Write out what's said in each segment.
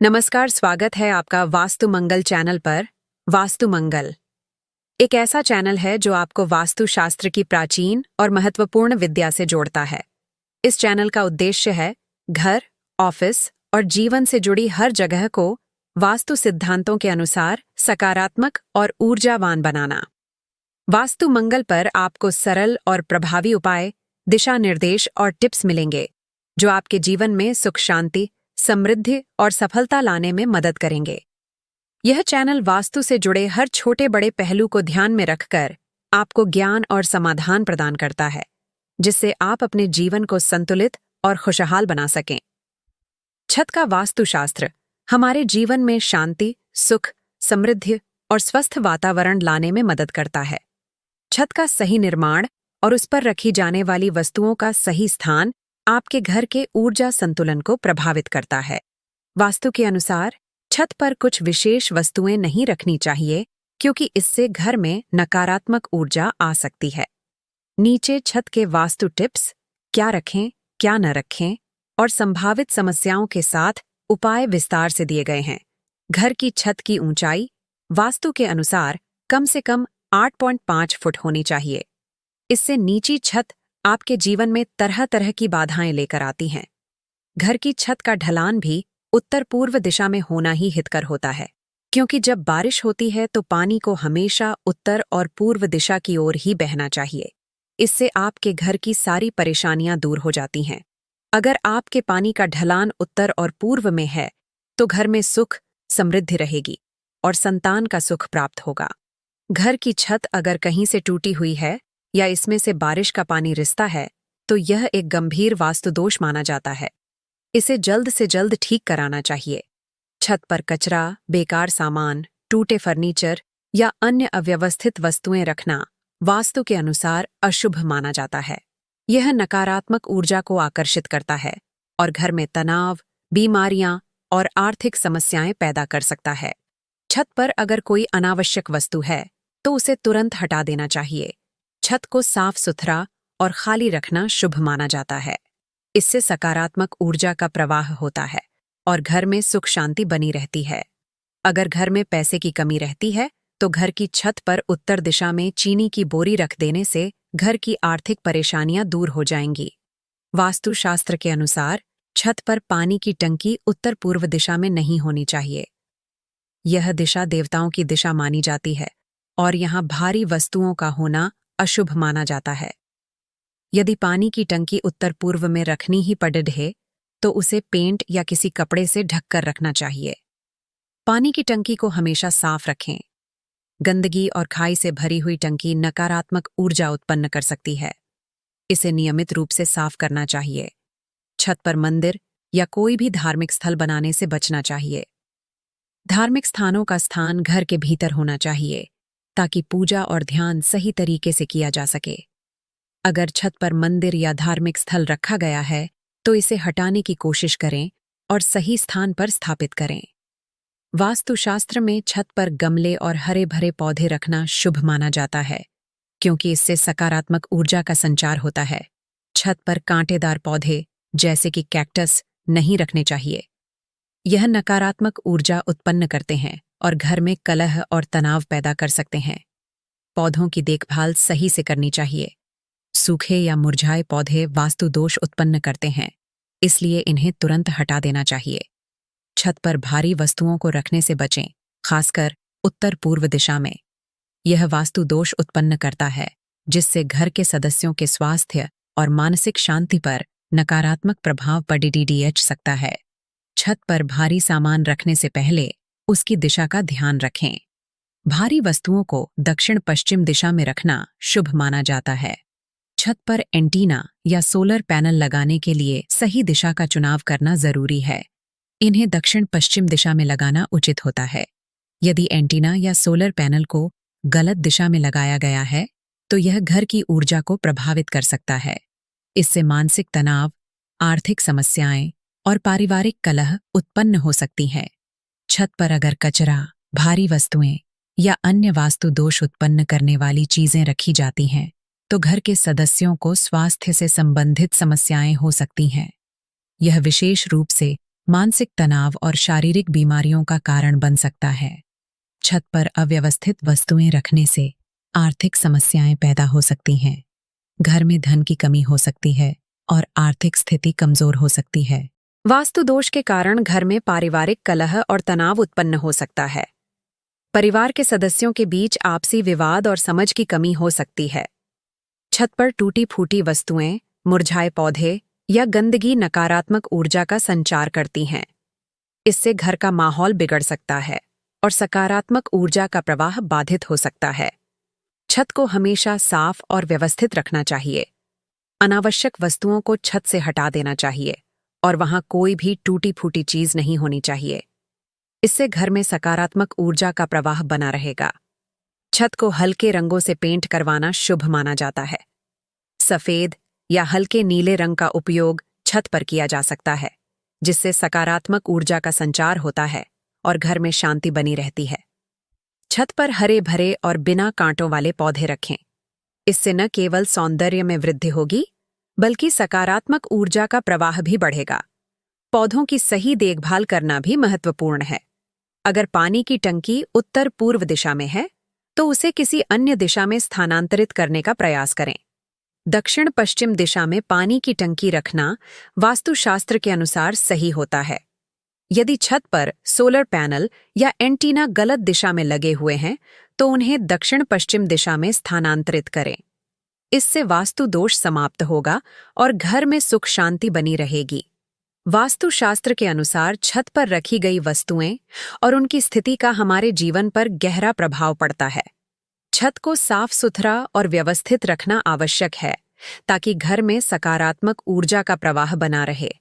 नमस्कार, स्वागत है आपका वास्तु मंगल चैनल पर। वास्तु मंगल एक ऐसा चैनल है जो आपको वास्तु शास्त्र की प्राचीन और महत्वपूर्ण विद्या से जोड़ता है। इस चैनल का उद्देश्य है घर, ऑफिस और जीवन से जुड़ी हर जगह को वास्तु सिद्धांतों के अनुसार सकारात्मक और ऊर्जावान बनाना। वास्तु मंगल पर आपको सरल और प्रभावी उपाय, दिशा निर्देश और टिप्स मिलेंगे जो आपके जीवन में सुख, शांति, समृद्धि और सफलता लाने में मदद करेंगे। यह चैनल वास्तु से जुड़े हर छोटे बड़े पहलू को ध्यान में रखकर आपको ज्ञान और समाधान प्रदान करता है, जिससे आप अपने जीवन को संतुलित और खुशहाल बना सकें। छत का वास्तुशास्त्र हमारे जीवन में शांति, सुख, समृद्धि और स्वस्थ वातावरण लाने में मदद करता है। छत का सही निर्माण और उस पर रखी जाने वाली वस्तुओं का सही स्थान आपके घर के ऊर्जा संतुलन को प्रभावित करता है। वास्तु के अनुसार छत पर कुछ विशेष वस्तुएं नहीं रखनी चाहिए, क्योंकि इससे घर में नकारात्मक ऊर्जा आ सकती है। नीचे छत के वास्तु टिप्स, क्या रखें, क्या न रखें और संभावित समस्याओं के साथ उपाय विस्तार से दिए गए हैं। घर की छत की ऊंचाई वास्तु के अनुसार कम से कम 8.5 फुट होनी चाहिए। इससे नीची छत आपके जीवन में तरह तरह की बाधाएं लेकर आती हैं। घर की छत का ढलान भी उत्तर पूर्व दिशा में होना ही हितकर होता है, क्योंकि जब बारिश होती है तो पानी को हमेशा उत्तर और पूर्व दिशा की ओर ही बहना चाहिए। इससे आपके घर की सारी परेशानियां दूर हो जाती हैं। अगर आपके पानी का ढलान उत्तर और पूर्व में है तो घर में सुख, समृद्धि रहेगी और संतान का सुख प्राप्त होगा। घर की छत अगर कहीं से टूटी हुई है या इसमें से बारिश का पानी रिसता है तो यह एक गंभीर वास्तु दोष माना जाता है। इसे जल्द से जल्द ठीक कराना चाहिए। छत पर कचरा, बेकार सामान, टूटे फर्नीचर या अन्य अव्यवस्थित वस्तुएं रखना वास्तु के अनुसार अशुभ माना जाता है। यह नकारात्मक ऊर्जा को आकर्षित करता है और घर में तनाव, बीमारियां और आर्थिक समस्याएं पैदा कर सकता है। छत पर अगर कोई अनावश्यक वस्तु है तो उसे तुरंत हटा देना चाहिए। छत को साफ सुथरा और खाली रखना शुभ माना जाता है। इससे सकारात्मक ऊर्जा का प्रवाह होता है और घर में सुख शांति बनी रहती है। अगर घर में पैसे की कमी रहती है तो घर की छत पर उत्तर दिशा में चीनी की बोरी रख देने से घर की आर्थिक परेशानियां दूर हो जाएंगी। वास्तुशास्त्र के अनुसार छत पर पानी की टंकी उत्तर पूर्व दिशा में नहीं होनी चाहिए। यह दिशा देवताओं की दिशा मानी जाती है और यहाँ भारी वस्तुओं का होना अशुभ माना जाता है। यदि पानी की टंकी उत्तर पूर्व में रखनी ही पड़े तो उसे पेंट या किसी कपड़े से ढककर रखना चाहिए। पानी की टंकी को हमेशा साफ रखें। गंदगी और खाई से भरी हुई टंकी नकारात्मक ऊर्जा उत्पन्न कर सकती है। इसे नियमित रूप से साफ करना चाहिए। छत पर मंदिर या कोई भी धार्मिक स्थल बनाने से बचना चाहिए। धार्मिक स्थानों का स्थान घर के भीतर होना चाहिए ताकि पूजा और ध्यान सही तरीके से किया जा सके। अगर छत पर मंदिर या धार्मिक स्थल रखा गया है तो इसे हटाने की कोशिश करें और सही स्थान पर स्थापित करें। वास्तुशास्त्र में छत पर गमले और हरे भरे पौधे रखना शुभ माना जाता है, क्योंकि इससे सकारात्मक ऊर्जा का संचार होता है। छत पर कांटेदार पौधे जैसे कि कैक्टस नहीं रखने चाहिए। यह नकारात्मक ऊर्जा उत्पन्न करते हैं और घर में कलह और तनाव पैदा कर सकते हैं। पौधों की देखभाल सही से करनी चाहिए। सूखे या मुरझाए पौधे वास्तु दोष उत्पन्न करते हैं, इसलिए इन्हें तुरंत हटा देना चाहिए। छत पर भारी वस्तुओं को रखने से बचें, खासकर उत्तर पूर्व दिशा में। यह वास्तु दोष उत्पन्न करता है, जिससे घर के सदस्यों के स्वास्थ्य और मानसिक शांति पर नकारात्मक प्रभाव पड़ सकता है। छत पर भारी सामान रखने से पहले उसकी दिशा का ध्यान रखें। भारी वस्तुओं को दक्षिण पश्चिम दिशा में रखना शुभ माना जाता है। छत पर एंटीना या सोलर पैनल लगाने के लिए सही दिशा का चुनाव करना जरूरी है। इन्हें दक्षिण पश्चिम दिशा में लगाना उचित होता है। यदि एंटीना या सोलर पैनल को गलत दिशा में लगाया गया है तो यह घर की ऊर्जा को प्रभावित कर सकता है। इससे मानसिक तनाव, आर्थिक समस्याएं और पारिवारिक कलह उत्पन्न हो सकती हैं। छत पर अगर कचरा, भारी वस्तुएं या अन्य वास्तु दोष उत्पन्न करने वाली चीजें रखी जाती हैं तो घर के सदस्यों को स्वास्थ्य से संबंधित समस्याएं हो सकती हैं। यह विशेष रूप से मानसिक तनाव और शारीरिक बीमारियों का कारण बन सकता है। छत पर अव्यवस्थित वस्तुएं रखने से आर्थिक समस्याएं पैदा हो सकती हैं। घर में धन की कमी हो सकती है और आर्थिक स्थिति कमजोर हो सकती है। वास्तु दोष के कारण घर में पारिवारिक कलह और तनाव उत्पन्न हो सकता है। परिवार के सदस्यों के बीच आपसी विवाद और समझ की कमी हो सकती है। छत पर टूटी फूटी वस्तुएं, मुरझाए पौधे या गंदगी नकारात्मक ऊर्जा का संचार करती हैं। इससे घर का माहौल बिगड़ सकता है और सकारात्मक ऊर्जा का प्रवाह बाधित हो सकता है। छत को हमेशा साफ और व्यवस्थित रखना चाहिए। अनावश्यक वस्तुओं को छत से हटा देना चाहिए और वहां कोई भी टूटी फूटी चीज नहीं होनी चाहिए। इससे घर में सकारात्मक ऊर्जा का प्रवाह बना रहेगा। छत को हल्के रंगों से पेंट करवाना शुभ माना जाता है। सफेद या हल्के नीले रंग का उपयोग छत पर किया जा सकता है, जिससे सकारात्मक ऊर्जा का संचार होता है और घर में शांति बनी रहती है। छत पर हरे भरे और बिना कांटों वाले पौधे रखें। इससे न केवल सौंदर्य में वृद्धि होगी, बल्कि सकारात्मक ऊर्जा का प्रवाह भी बढ़ेगा। पौधों की सही देखभाल करना भी महत्वपूर्ण है। अगर पानी की टंकी उत्तर पूर्व दिशा में है, तो उसे किसी अन्य दिशा में स्थानांतरित करने का प्रयास करें। दक्षिण पश्चिम दिशा में पानी की टंकी रखना वास्तुशास्त्र के अनुसार सही होता है। यदि छत पर सोलर पैनल या एंटीना गलत दिशा में लगे हुए हैं, तो उन्हें दक्षिण पश्चिम दिशा में स्थानांतरित करें। इससे वास्तु दोष समाप्त होगा और घर में सुख शांति बनी रहेगी। वास्तुशास्त्र के अनुसार छत पर रखी गई वस्तुएं और उनकी स्थिति का हमारे जीवन पर गहरा प्रभाव पड़ता है। छत को साफ सुथरा और व्यवस्थित रखना आवश्यक है, ताकि घर में सकारात्मक ऊर्जा का प्रवाह बना रहे।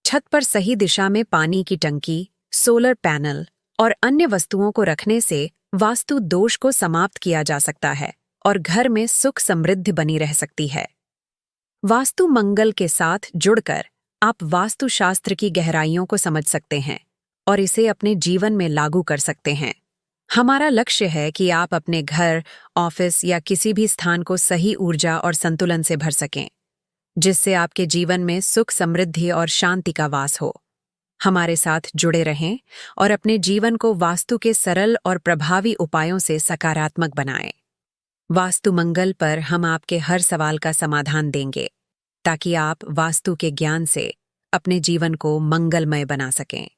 छत पर सही दिशा में पानी की टंकी, सोलर पैनल और अन्य वस्तुओं को रखने से वास्तु दोष को समाप्त किया जा सकता है और घर में सुख समृद्धि बनी रह सकती है। वास्तु मंगल के साथ जुड़कर आप वास्तुशास्त्र की गहराइयों को समझ सकते हैं और इसे अपने जीवन में लागू कर सकते हैं। हमारा लक्ष्य है कि आप अपने घर, ऑफिस या किसी भी स्थान को सही ऊर्जा और संतुलन से भर सकें, जिससे आपके जीवन में सुख, समृद्धि और शांति का वास हो। हमारे साथ जुड़े रहें और अपने जीवन को वास्तु के सरल और प्रभावी उपायों से सकारात्मक बनाएं। वास्तु मंगल पर हम आपके हर सवाल का समाधान देंगे, ताकि आप वास्तु के ज्ञान से अपने जीवन को मंगलमय बना सकें।